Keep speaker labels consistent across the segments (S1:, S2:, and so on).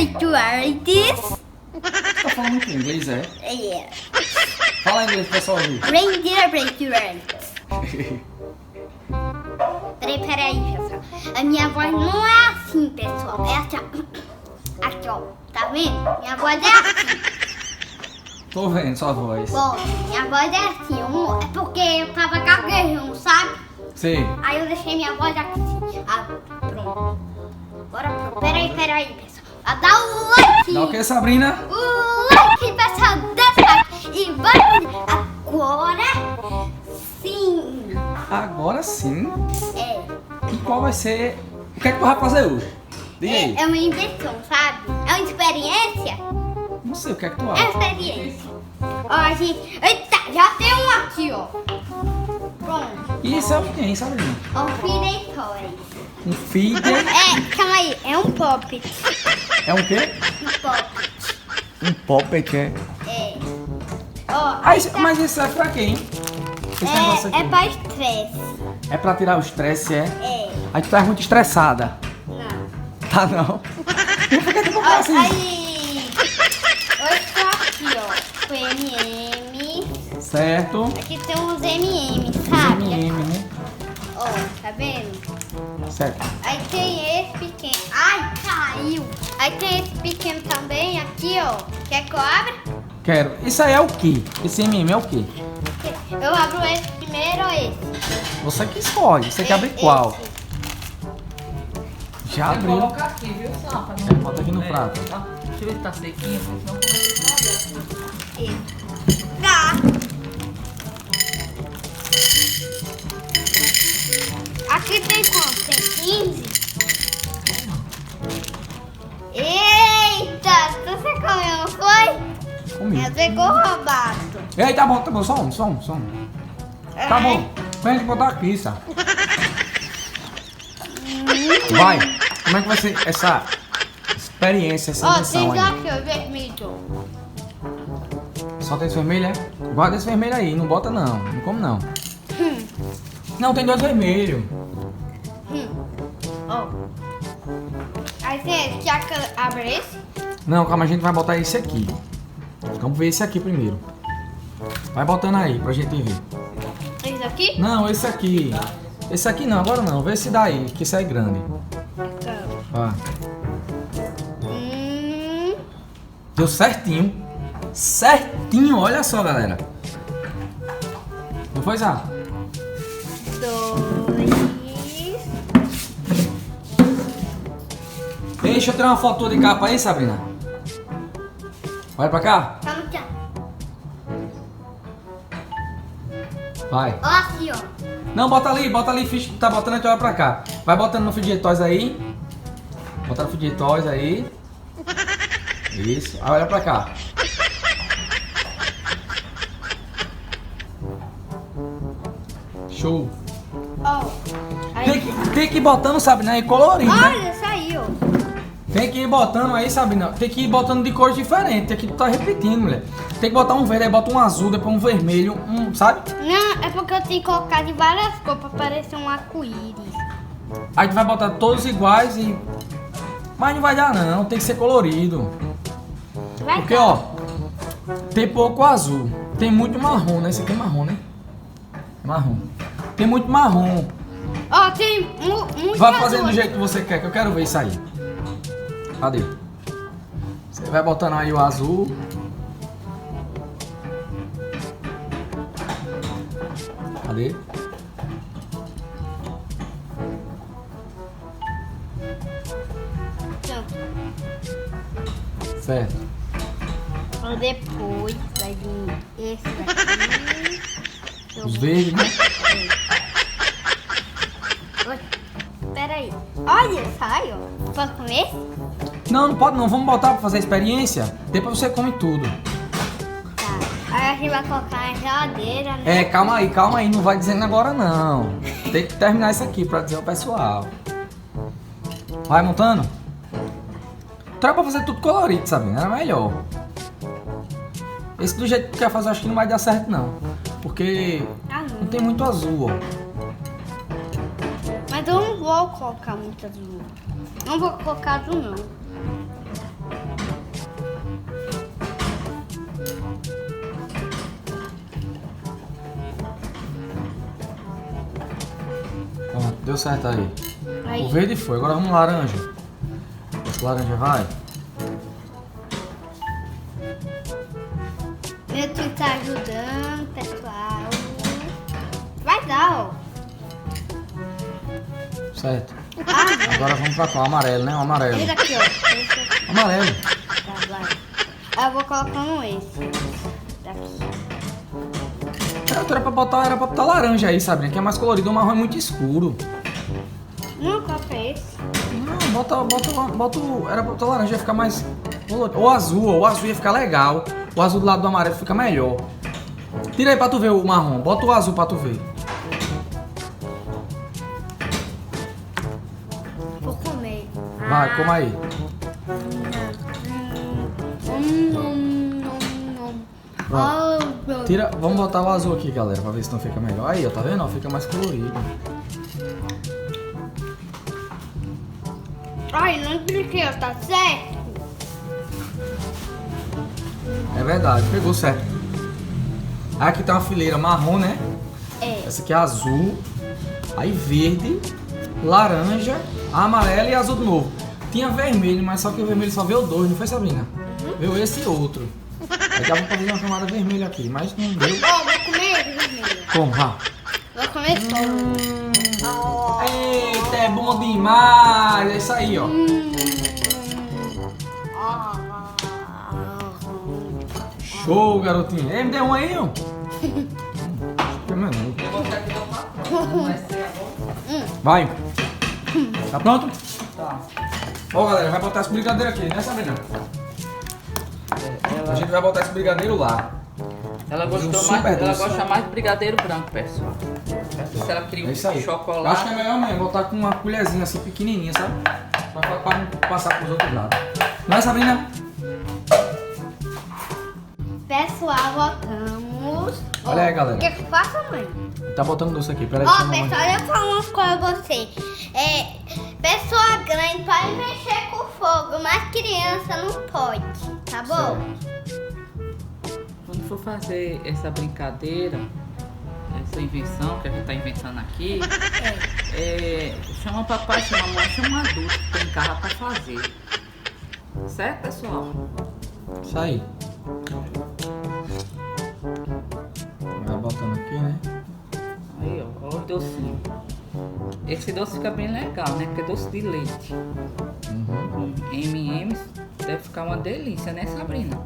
S1: break your this.
S2: Você tá falando em inglês, é?
S1: Yeah.
S2: Fala em inglês pro pessoal ouvir.
S1: Reindeer break your Peraí, pessoal. A minha voz não é assim, pessoal. É assim, ó. Aqui, ó. Tá vendo? Minha voz é assim.
S2: Tô vendo sua voz.
S1: Bom, minha voz é assim. É porque eu tava gaguejando, sabe?
S2: Sei.
S1: Aí eu deixei minha voz aqui. Ah, pronto. Bora pro... Peraí, pessoal. Dá o like.
S2: Dá o que, Sabrina?
S1: O like, pessoal. Deixa like. E vamos agora sim.
S2: Agora sim.
S1: É.
S2: E qual vai ser... O que é que tu vai fazer hoje? Diga aí.
S1: É uma invenção, sabe? É uma experiência.
S2: Não sei o que é que tu
S1: É
S2: acha.
S1: uma experiência. Ó, gente. Eita, já tem um aqui, ó. Pronto.
S2: E isso é o que, hein, Sabrina?
S1: Ó, o Feeder Toys.
S2: Um feeder.
S1: É, calma aí. É um pop.
S2: É um quê?
S1: Um pop.
S2: Um poppet, é?
S1: É. Ó,
S2: Mas isso é pra quem? Esse negócio aqui.
S1: é pra estresse.
S2: É pra tirar o estresse, é?
S1: É.
S2: Aí tu tá muito estressada.
S1: Não.
S2: Tá não? E por que tu comprou assim?
S1: Aí. Esse aqui, ó. Com M&M.
S2: Certo.
S1: Aqui tem uns M&M,
S2: Os
S1: sabe?
S2: M&M, né?
S1: Ó, tá vendo?
S2: Certo.
S1: Aí tem esse pequeno. Ai, caiu. Aí tem esse pequeno também, aqui, ó. Quer que eu abra?
S2: Quero. Isso aí é o quê? Esse M&M é o quê?
S1: Eu abro esse primeiro ou esse?
S2: Você que escolhe. Você quer abrir qual?
S1: Esse.
S2: Já
S3: Vou
S2: abriu.
S3: colocar aqui, viu, só pra não...
S2: Bota aqui no prato.
S3: Ó, deixa eu ver se tá sequinho, senão
S1: Esse. Tá. Aqui tem quanto? Tem 15? Eita, você comeu, não foi?
S2: Comigo.
S1: Pegou roubado.
S2: Ei, tá bom. Só um. Tá bom. Vem aqui botar aqui, sabe? Vai. Como é que vai ser essa experiência, essa
S1: Ó,
S2: invenção
S1: tem
S2: aí?
S1: aqui, ó, vermelho.
S2: Só tem esse vermelho, é? Guarda esse vermelho aí, não bota não. Não come não. Não, tem 2 vermelhos.
S1: Ó. Aí tem esse, já que abre esse?
S2: Não, calma, a gente vai botar esse aqui. Vamos ver esse aqui primeiro. Vai botando aí pra gente ver.
S1: Esse aqui?
S2: Não, esse aqui. Esse aqui não, agora não. Vê esse daí, que esse aí é grande. Ó. Deu certinho. Certinho, olha só, galera. Não foi, Zá?
S1: 2.
S2: Deixa eu tirar uma foto de capa aí, Sabrina. Olha pra cá.
S1: Tá no chão.
S2: Vai.
S1: Ó, assim, ó.
S2: Não, bota ali, finge que tá botando, a gente olha pra cá. Vai botando no Fidget Toys aí. Bota no Fidget Toys aí. Isso. Aí olha pra cá. Show.
S1: Ó. Aí.
S2: Tem que ir botando, Sabrina, aí colorido, né?
S1: Olha, saiu.
S2: Tem que ir botando aí, Sabrina. Tem que ir botando de cores diferentes. Aqui tu tá repetindo, mulher. Tem que botar um verde, aí bota um azul, depois um vermelho, sabe?
S1: Não, é porque eu tenho que colocar de várias cores pra parecer um arco-íris.
S2: Aí tu vai botar todos iguais e... Mas não vai dar não, tem que ser colorido.
S1: Vai
S2: Porque, ó, tem pouco azul. Tem muito marrom, né? Esse aqui é marrom, né? É marrom. Tem muito marrom.
S1: Ó, tem muito
S2: Vai
S1: azul
S2: fazendo do
S1: aqui.
S2: jeito que você quer, que eu quero ver isso aí. Cadê? Você vai botando aí o azul. Cadê? Certo.
S1: Ó, depois vai vir esse daqui.
S2: Os verdes, né?
S1: Oi, pera aí. Olha, sai, ó. Posso comer?
S2: Não, não pode não. Vamos botar pra fazer a experiência. Depois você come tudo.
S1: Tá. Aí a gente vai colocar na geladeira, né?
S2: É, calma aí. Não vai dizendo agora não. Tem que terminar isso aqui pra dizer ao pessoal. Vai montando? Então é pra fazer tudo colorido, sabe? Era melhor. Esse do jeito que tu quer fazer, eu acho que não vai dar certo não. Porque
S1: Ah,
S2: não
S1: não.
S2: tem muito azul, ó.
S1: Mas eu não vou colocar muito azul. Não vou colocar azul, não.
S2: Deu certo aí.
S1: Aí.
S2: O verde foi, agora vamos laranja. Laranja vai.
S1: Meu tio tá ajudando, pessoal. Vai dar, ó.
S2: Certo.
S1: Ah,
S2: Agora vamos pra cá, o amarelo, né? O amarelo.
S1: esse aqui, ó. Esse aqui.
S2: Amarelo.
S1: Tá, vai. Aí eu vou colocando esse. Daqui.
S2: Era pra botar laranja aí, Sabrina, que é mais colorido. O marrom é muito escuro.
S1: Não, coloca esse.
S2: Não, era pra botar laranja, ia ficar mais colorido. Ou azul, ia ficar legal. O azul do lado do amarelo fica melhor. Tira aí pra tu ver o marrom, bota o azul pra tu ver.
S1: Vou comer.
S2: Vai, coma aí. Pronto. Tira, vamos botar o azul aqui, galera, pra ver se não fica melhor. Aí, ó, tá vendo? Ó, fica mais colorido.
S1: Ai, não expliquei, tá certo?
S2: É verdade, pegou certo. Aí aqui tá uma fileira marrom, né?
S1: É.
S2: Essa aqui é azul, aí verde, laranja, amarelo e azul de novo. Tinha vermelho, mas só que o vermelho só veio dois, não foi, Sabrina? Veio esse e outro. Aí dava pra fazer uma camada vermelha aqui, mas não deu.
S1: Ó, vou comer esse vermelho.
S2: Como, Rá?
S1: Vou comer só.
S2: Eita, é bom demais! É isso aí, ó. Show, garotinho. Ei, me deu um aí, ó.
S3: Eu vou aqui dar uma vai ser bom.
S2: Vai. Tá pronto?
S3: Tá.
S2: Ó, galera, vai botar esse brigadeiro aqui, né, Sabrina? A gente vai botar esse brigadeiro lá.
S3: Ela gostou
S2: Um
S3: mais,
S2: super
S3: ela
S2: doce.
S3: gosta mais de brigadeiro branco, pessoal. Se ela queria
S2: É isso aí.
S3: chocolate.
S2: Eu acho que é melhor mesmo botar com uma colherzinha assim pequenininha, sabe? Pra não passar pros outros lados. Não é, Sabrina?
S1: Pessoal, voltamos.
S2: Olha aí, galera.
S1: O que eu faço, mãe?
S2: Tá botando doce aqui, peraí.
S1: Ó,
S2: deixa eu mamãe.
S1: pessoal, eu falo uma coisa pra você. Pessoa grande pode mexer com fogo, mas criança não pode, tá bom?
S3: Quando for fazer essa brincadeira, essa invenção que a gente tá inventando aqui, chama papai, chama mamãe, chama um adulto que tem carro pra fazer. Certo, pessoal?
S2: Isso aí. Vai botando aqui, né?
S3: Aí, ó, olha os docinhos. Esse doce fica bem legal, né? Porque é doce de leite.
S2: Uhum.
S3: Com M&M's deve ficar uma delícia, né, Sabrina?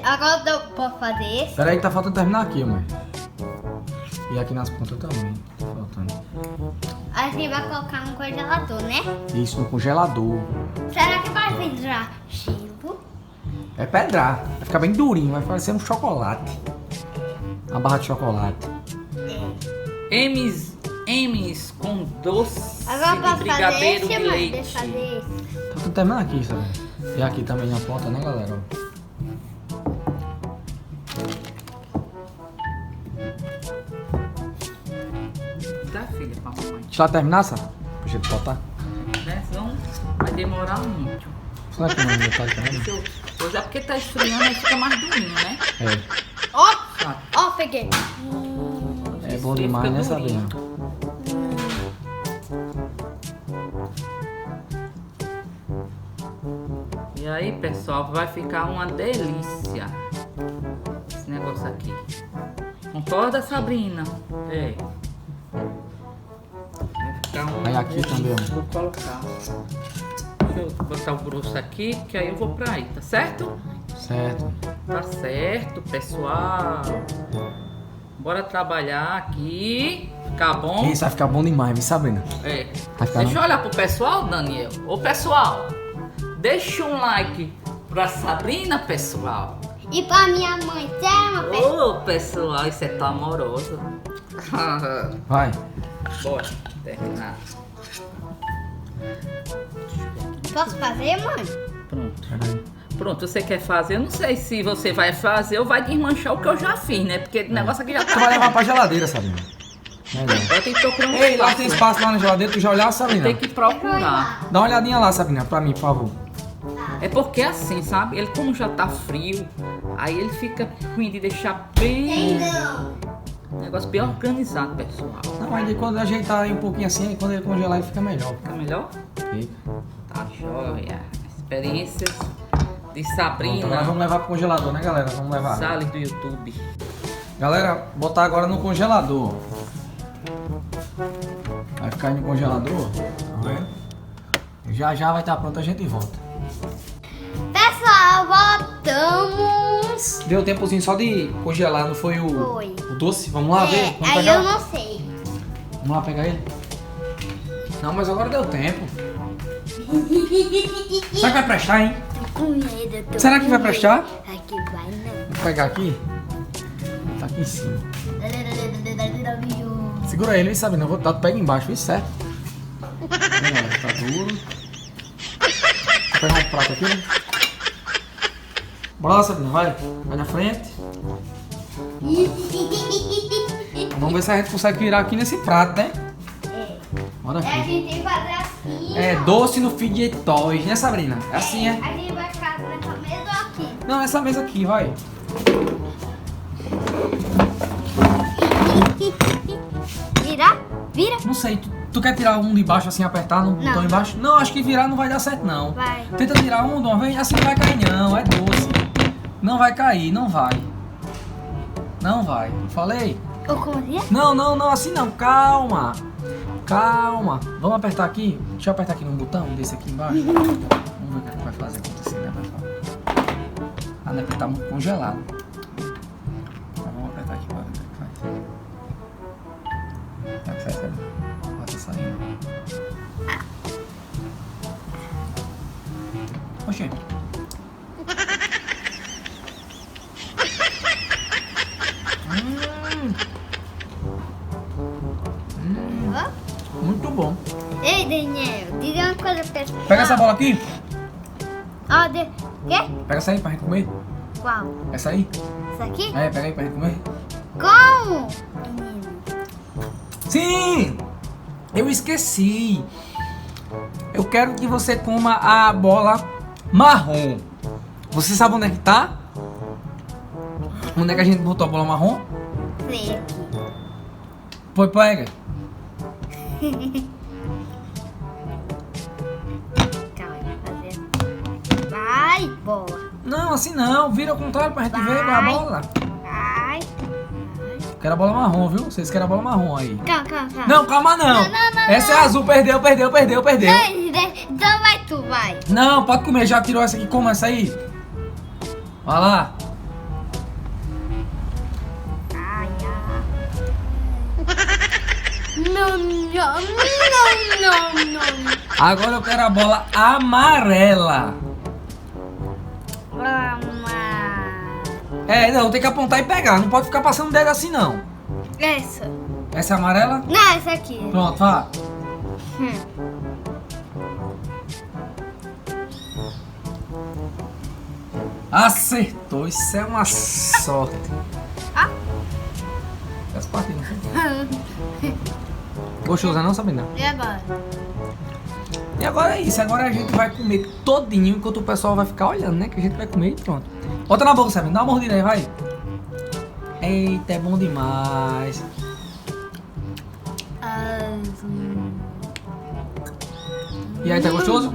S1: Agora eu posso fazer esse?
S2: Peraí que tá faltando terminar aqui, mãe. E aqui nas pontas também. Tá faltando.
S1: A gente vai colocar no congelador, né?
S2: Isso, no congelador.
S1: Será que vai virar gelo?
S2: É pedrar. Vai ficar bem durinho, vai parecer um chocolate. Uma barra de chocolate.
S3: M's com doce
S1: Agora eu
S3: de
S1: posso fazer
S3: brigadeiro
S1: esse,
S3: de
S1: mãe?
S3: leite.
S1: Deixa eu fazer esse.
S2: Tá tudo terminando aqui, sabe? E aqui também na ponta, né, galera?
S3: Tá, filha, pra mamãe.
S2: Deixa ela terminar, sabe? Pra gente botar.
S3: Né? Senão vai demorar muito.
S2: Será que não é metade também?
S3: Pois é porque tá esfriando e fica mais durinho, né?
S2: É.
S1: Ó,
S3: Sabe?
S1: ó, peguei.
S2: É bom
S3: Fica
S2: demais, né,
S3: durinho.
S2: Sabrina?
S3: E aí, pessoal, vai ficar uma delícia esse negócio aqui. Concorda, Sabrina? É. Vai ficar uma
S2: Aí aqui
S3: delícia.
S2: também, ó.
S3: Vou colocar. Deixa eu botar o grosso aqui, que aí eu vou pra aí, tá certo?
S2: Certo.
S3: Tá certo, pessoal. Bora trabalhar aqui. Ficar bom?
S2: Isso vai ficar bom demais, viu, Sabrina?
S3: É.
S2: Vai ficar
S3: Deixa eu olhar pro pessoal, Daniel. Ô, pessoal, deixa um like pra Sabrina, pessoal.
S1: E pra minha mãe, chama, pessoal.
S3: Ô, pessoal, isso é tão amoroso.
S2: Vai.
S3: Bora terminar.
S1: Posso fazer, mãe?
S3: Pronto.
S2: Peraí.
S3: Pronto, você quer fazer? Eu não sei se você vai fazer ou vai desmanchar o que eu já fiz, né? Porque o negócio aqui já
S2: Tu vai
S3: tá.
S2: levar pra geladeira, Sabrina. Melhor.
S3: Agora tem que procurar um
S2: Ei, lá tem espaço lá na geladeira, tu já olhou, Sabrina?
S3: Tem que procurar.
S2: Dá uma olhadinha lá, Sabrina, pra mim, por favor.
S3: É porque assim, sabe? Ele como já tá frio, aí ele fica ruim de deixar bem.
S1: Não.
S3: Negócio bem organizado, pessoal.
S2: Não, aí quando ajeitar aí um pouquinho assim, aí quando ele congelar ele fica melhor.
S3: Fica melhor?
S2: Fica.
S3: Tá joia. Experiências de Sabrina.
S2: Pronto, agora vamos levar pro congelador, né, galera? Vamos levar.
S3: Salles do YouTube.
S2: Galera, botar agora no congelador. Vai ficar aí no congelador. Tá vendo? Já já vai estar pronto, a gente volta.
S1: Pessoal, voltamos.
S2: Deu um tempozinho só de congelar, não foi
S1: Foi.
S2: o doce? Vamos lá ver? Vamos
S1: aí
S2: pegar?
S1: eu não sei.
S2: Vamos lá pegar ele? Não, mas agora deu tempo. Será que vai prestar, hein?
S1: Tô com medo. Tô
S2: Será que
S1: com
S2: vai
S1: medo.
S2: prestar?
S1: Aqui vai não.
S2: Vou pegar aqui. Tá aqui em cima. Segura ele, sabe? Não vou dar, tu pega embaixo, isso certo? Tá duro. Vou pegar um prato aqui, né? Bora lá, Sabrina, vai. Vai na frente. Vamos ver se a gente consegue virar aqui nesse prato, né? Bora
S1: A
S2: aqui.
S1: gente tem que fazer assim.
S2: É
S1: ó.
S2: doce no fidget toys, né, Sabrina? É assim, é?
S1: A gente vai ficar nessa mesa aqui.
S2: Não, essa mesa aqui, vai.
S1: Virar? Vira?
S2: Não sei, tu quer tirar um de baixo assim, apertar no botão embaixo? Não, acho que virar não vai dar certo, não.
S1: Vai.
S2: Tenta tirar um de uma vez, assim não vai cair não, é doce. Não vai cair, não vai. Não vai, falei?
S1: Ou como é?
S2: Não, não, não, assim não, calma. Calma. Vamos apertar aqui? Deixa eu apertar aqui no botão desse aqui embaixo. Vamos ver o que é que vai fazer acontecer, né, pessoal? Ah, não é porque tá muito congelado. Então, vamos apertar aqui para ver o que faz. Será que sai? Ó, tá saindo. Oxê. Muito bom.
S1: Ei, Daniel, diga uma coisa pra pessoal.
S2: Pega essa bola aqui.
S1: Ó, quê?
S2: Pega essa aí pra gente comer.
S1: Qual?
S2: Essa aí.
S1: Isso aqui?
S2: É, pega aí pra gente comer.
S1: Como? Menino.
S2: Sim! Eu esqueci. Eu quero que você coma a bola marrom. Você sabe onde é que tá? Onde é que a gente botou a bola marrom?
S1: Vem aqui.
S2: Foi, pega.
S1: Calma, fazer. Vai, bola.
S2: Não, assim não. Vira ao contrário pra gente ver a bola.
S1: Vai.
S2: Quero a bola marrom, viu? Vocês querem a bola marrom aí.
S1: Calma, calma, calma.
S2: Não, calma não.
S1: Não.
S2: Essa é azul. Perdeu.
S1: Então vai tu, vai.
S2: Não, pode comer. Já tirou essa aqui. Como essa aí? Vai lá.
S1: Ai. Não.
S2: Agora eu quero a bola amarela. É, não, tem que apontar e pegar. Não pode ficar passando o dedo assim, não.
S1: Essa.
S2: Essa é amarela?
S1: Não, essa aqui.
S2: Pronto, vá. Acertou. Isso é uma sorte.
S1: Ah.
S2: Faz parte, não foi? Gostosa não, Sabrina?
S1: E agora?
S2: E agora é isso. Agora a gente vai comer todinho enquanto o pessoal vai ficar olhando, né? Que a gente vai comer e pronto. Bota na boca, Sabrina. Dá uma mordida aí, vai. Eita, é bom demais. E aí, tá gostoso?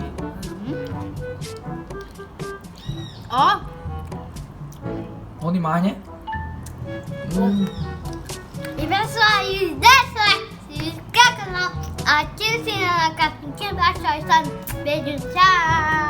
S1: Ó.
S2: Bom demais, né?
S1: E pessoal, deixa o like, se inscreve no canal, ativa o sininho na caixinha embaixo, beijo, tchau.